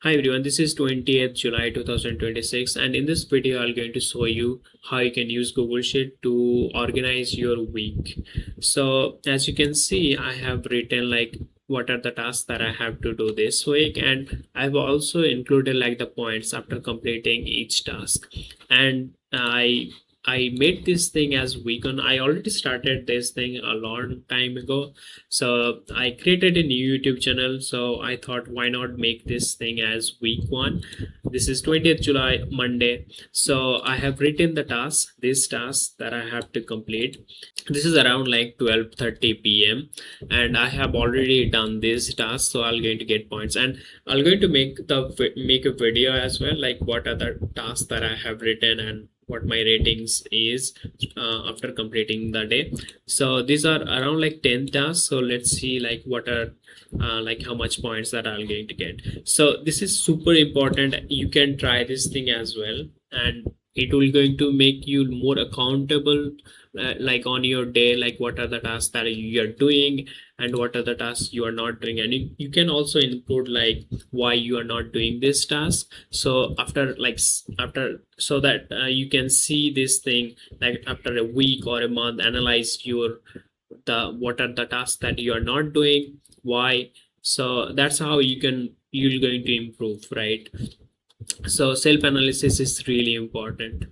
Hi everyone, this is 20th July 2026, and in this video I'm going to show you how you can use Google Sheet to organize your week. So as you can see, I have written like what are the tasks that I have to do this week, and I've also included like the points after completing each task. And I made this thing as week on. I already started this thing a long time ago, so I created a new YouTube channel. So I thought, why not make this thing as week one? This is 20th July, Monday. So I have written the task, this task that I have to complete. This is around like 12:30 p.m. and I have already done this task, so I'm going to get points. And I'm going to make a video as well, like what are the tasks that I have written and what my ratings is after completing the day. So these are around like 10 tasks, so let's see like what are like how much points that I'm going to get. So this is super important. You can try this thing as well, and it will going to make you more accountable, like on your day, like what are the tasks that you are doing and what are the tasks you are not doing. And you can also include like why you are not doing this task, so after so that you can see this thing like after a week or a month, analyze your the what are the tasks that you are not doing, why. So that's how you're going to improve, right? So self analysis is really important.